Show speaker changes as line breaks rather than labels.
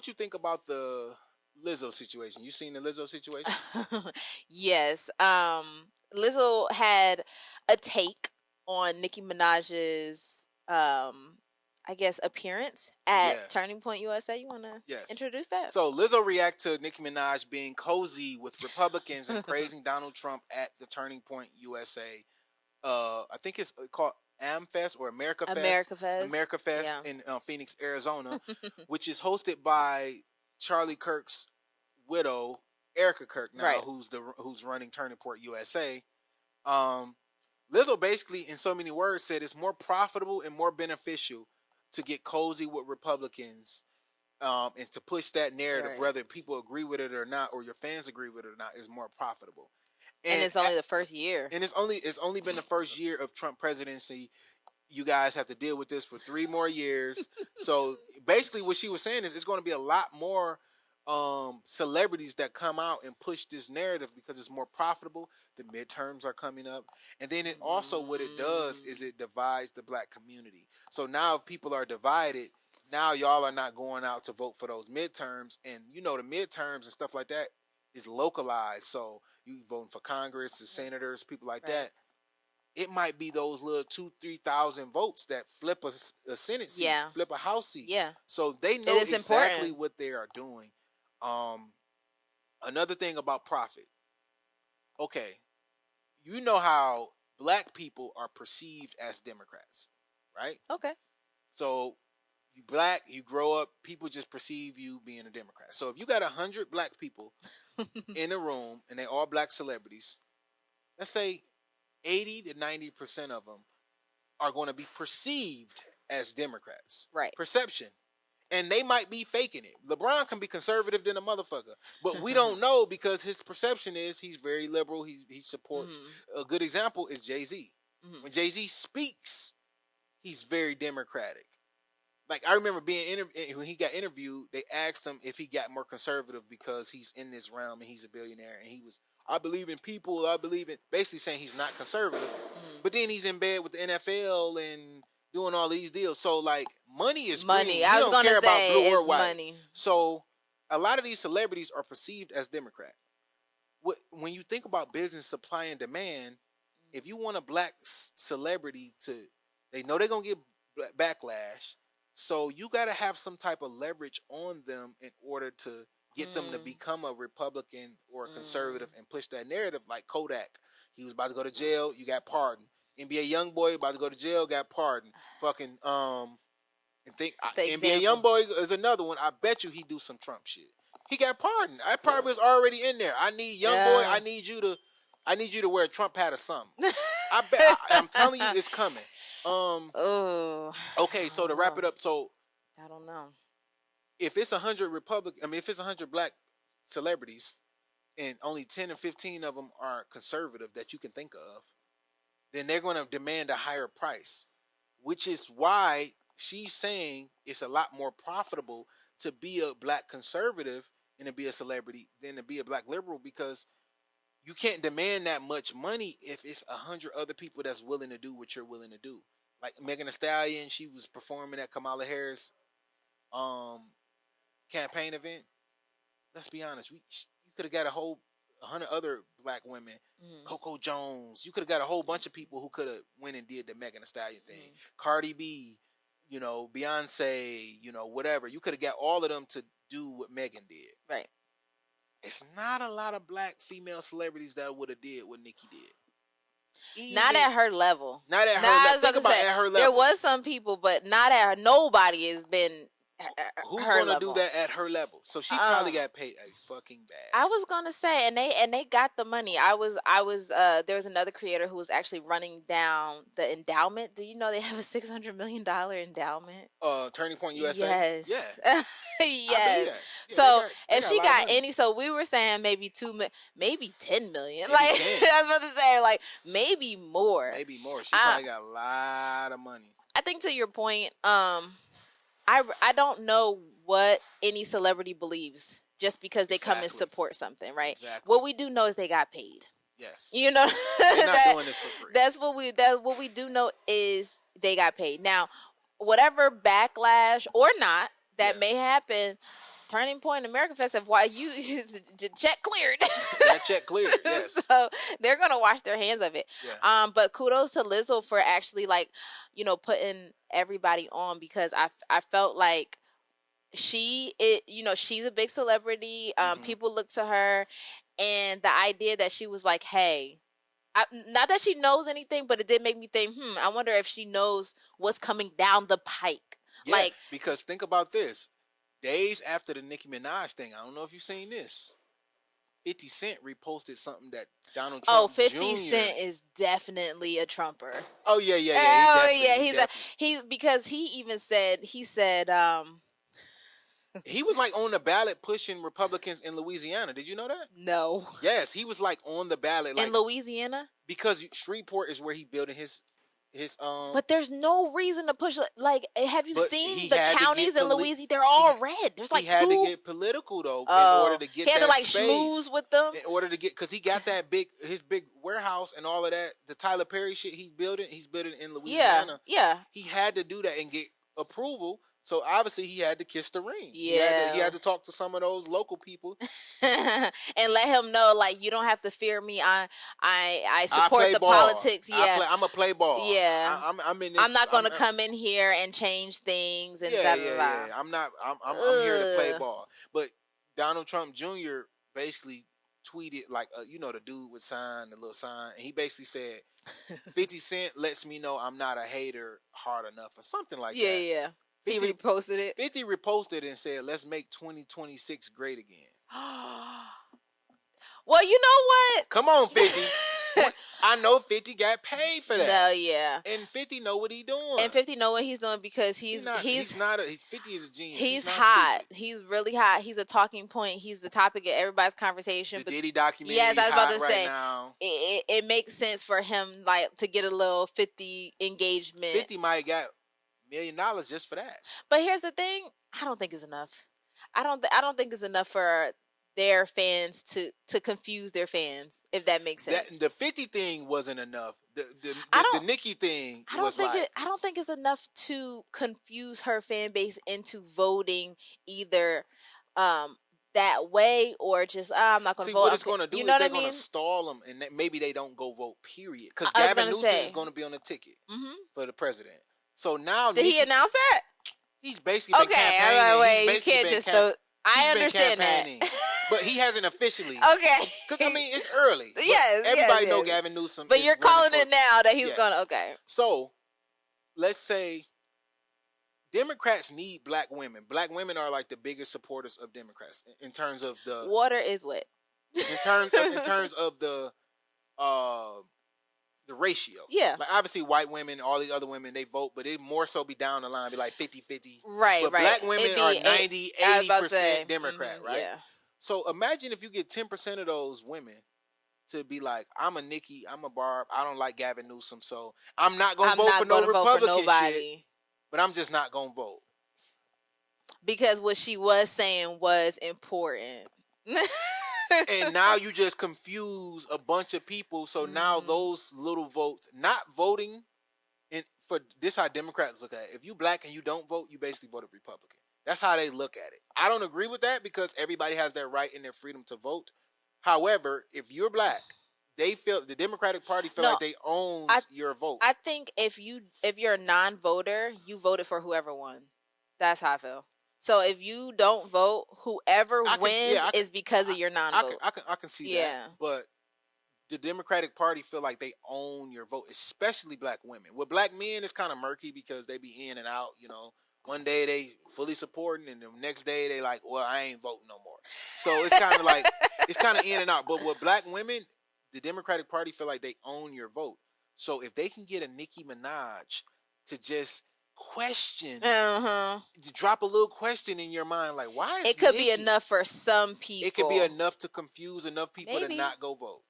what you think about the Lizzo situation? You seen the Lizzo situation?
Yes. Lizzo had a take on Nicki Minaj's I guess appearance at
Yeah.
Turning Point USA. You want to
Yes.
introduce that?
So Lizzo react to Nicki Minaj being cozy with Republicans and praising Donald Trump at the Turning Point USA. I think it's called AmFest or America Fest.
America Fest.
America Fest
Yeah.
in Phoenix, Arizona, which is hosted by Charlie Kirk's widow, Erica Kirk, now
Right.
who's running Turning Point USA. Um, Lizzo basically, in so many words, said it's more profitable and more beneficial to get cozy with Republicans, and to push that narrative,
Right.
whether people agree with it or not, or your fans agree with it or not, is more profitable.
And
And
it's only the first year.
it's only been the first year of Trump presidency. You guys have to deal with this for 3 more years. So basically, what she was saying is, it's going to be a lot more celebrities that come out and push this narrative because it's more profitable. The midterms are coming up, and then it also, what it does is it divides the black community. So now, if people are divided, now y'all are not going out to vote for those midterms, and the midterms and stuff like that is localized. So you voting for Congress, the senators, people like
Right.
that. It might be those little 2,000-3,000 votes that flip a Senate seat,
Yeah.
flip a House seat.
Yeah.
So they
It
know
is
exactly
important.
what they are doing. Another thing about profit. Okay, you know how black people are perceived as Democrats, right?
Okay.
So you black, you grow up, people just perceive you being a Democrat. So if you got 100 black people in a room and they all black celebrities, let's say 80 to 90% of them are going to be perceived as Democrats.
Right.
Perception. And they might be faking it. LeBron can be conservative than a motherfucker, but we don't know because his perception is he's very liberal. He supports. A good example is Jay-Z. When Jay-Z speaks, he's very democratic. Like, I remember when he got interviewed, they asked him if he got more conservative because he's in this realm and he's a billionaire, and he was, I believe in people, I believe in, basically saying he's not conservative. But then he's in bed with the NFL and doing all these deals. So, like, money is
Money.
green. He
I was
don't
gonna
care about
say
blue or
it's
white.
money.
So a lot of these celebrities are perceived as Democrat. When you think about business supply and demand, if you want a black celebrity to, they know they're gonna get backlash. So you got to have some type of leverage on them in order to get them to become a Republican or a conservative and push that narrative. Like Kodak, he was about to go to jail, you got pardoned. NBA YoungBoy about to go to jail, got pardoned. Fucking and think
The
NBA
example.
YoungBoy is another one. I bet you he do some Trump shit. He got pardoned. I probably was already in there. I need YoungBoy.
Yeah.
I need you to wear a Trump hat or something. I bet. I'm telling you, it's coming.
Oh.
Okay, so to wrap it up, so
I don't know.
if it's 100 if it's 100 black celebrities and only 10 or 15 of them are conservative that you can think of, then they're going to demand a higher price, which is why she's saying it's a lot more profitable to be a black conservative and to be a celebrity than to be a black liberal, because you can't demand that much money if it's 100 other people that's willing to do what you're willing to do. Like Megan Thee Stallion, she was performing at Kamala Harris campaign event. Let's be honest, you could have got a whole 100 other black women, Coco Jones. You could have got a whole bunch of people who could have went and did the Megan Thee Stallion thing. Cardi B, Beyonce, whatever. You could have got all of them to do what Megan did.
Right.
It's not a lot of black female celebrities that would have did what Nicki did.
Not at her level.
Not at her level. Think about at her level.
There was some people, but not at her. Nobody has been
Who's
her
gonna
level.
do that at her level? So she probably got paid a fucking bag.
I was gonna say, and they got the money. I was there was another creator who was actually running down the endowment. Do you know they have a $600 million endowment?
Turning Point USA.
Yes.
Yeah.
Yes.
Yeah,
So
they
if
got
she
a lot of
got
money.
any, so we were saying maybe maybe 10 million.
Maybe
Like
10.
I was about to say, like maybe more.
Maybe more. She probably got a lot of money.
I think to your point, I don't know what any celebrity believes just because they come and support something, right?
Exactly.
What we do know is they got paid.
Yes.
You know,
they're not doing this for free.
That's what we do know is they got paid. Now, whatever backlash or not that may happen, Turning Point, American Fest, why you check cleared.
That check cleared, yes.
So they're gonna wash their hands of it.
Yeah.
But kudos to Lizzo for actually like, putting everybody on, because I felt like she's a big celebrity. People look to her, and the idea that she was like, hey, not that she knows anything, but it did make me think, I wonder if she knows what's coming down the pike.
Yeah,
Like,
because think about this. Days after the Nicki Minaj thing, I don't know if you've seen this. 50 Cent reposted something that Donald Trump
50
Jr.
Cent is definitely a Trumper.
Oh yeah.
Because he even said,
he was like on the ballot pushing Republicans in Louisiana. Did you know that?
No.
Yes, he was like on the ballot, like,
in Louisiana,
because Shreveport is where he building his.
But there's no reason to push. Like, have you seen the counties in Louisiana? They're all red. There's like
he had
two.
to get political though in order to get.
He had
that
to like
space,
schmooze with them
in order to get, because he got that his big warehouse and all of that. The Tyler Perry shit he's building in Louisiana.
Yeah.
He had to do that and get approval. So obviously he had to kiss the ring.
Yeah.
He had to talk to some of those local people
and let him know, like, you don't have to fear me. I support the
ball.
politics. Yeah,
I'm a play ball.
Yeah,
I'm in this.
I'm not going to come in here and change things and
yeah. I'm not. I'm here to play ball. But Donald Trump Jr. basically tweeted, like, the dude with the little sign, and he basically said, 50 Cent lets me know I'm not a hater hard enough, or something like that.
Yeah. 50, he reposted it.
50 reposted and said, let's make 2026 great again.
Well, you know what?
Come on, 50. I know 50 got paid for that.
No, yeah.
And 50 know what he's doing.
And 50 know what he's doing, because he's 50
is a genius.
He's hot. Stupid. He's really hot. He's a talking point. He's the topic of everybody's conversation.
The Diddy documentary.
Yes, I was about to say.
Now.
It makes sense for him, like, to get a little 50 engagement.
50 might got $1 million just for that.
But here's the thing: I don't think it's enough. I don't think it's enough for their fans to confuse their fans, if that makes sense.
The 50 thing wasn't enough. The Nicki thing
I don't think it's enough to confuse her fan base into voting either that way, or just I'm not going to vote.
What it's going to do is they're going to stall them, and maybe they don't go vote. Period. Because Gavin Newsom is going to be on the ticket for the president. So now
did he announce that?
He's basically been campaigning.
You can't just throw. I understand that,
but he hasn't officially.
Okay,
because I mean it's early.
Yes,
everybody know Gavin Newsom.
But you're calling it now that he's gonna. Okay,
so let's say Democrats need black women. Black women are like the biggest supporters of Democrats in terms of the
water is wet.
In terms of the ratio.
Yeah.
Like, obviously white women, all these other women, they vote, but it more so be down the line, be like 50-50.
Right,
but black women are 80% Democrat, right?
Yeah.
So imagine if you get 10% of those women to be like, I'm a Nikki, I'm a Barb, I don't like Gavin Newsom, so I'm not going to vote for no Republican shit, but I'm just not going to vote.
Because what she was saying was important.
And now you just confuse a bunch of people. So now those little votes, not voting, and for this how Democrats look at it. If you black and you don't vote, you basically voted Republican. That's how they look at it. I don't agree with that because everybody has their right and their freedom to vote. However, if you're black, they feel the Democratic Party like they own your vote.
I think if you're a non-voter, you voted for whoever won. That's how I feel. So if you don't vote, whoever wins is because of your non-vote.
I can see that. But the Democratic Party feel like they own your vote, especially black women. With black men, it's kind of murky because they be in and out. You know, one day they fully supporting, and the next day they like, well, I ain't voting no more. So it's kind of like it's kind of in and out. But with black women, the Democratic Party feel like they own your vote. So if they can get a Nicki Minaj to just question, drop a little question in your mind, like, why is
it could
Nicki?
Be enough for some people.
It could be enough to confuse enough people to not go vote.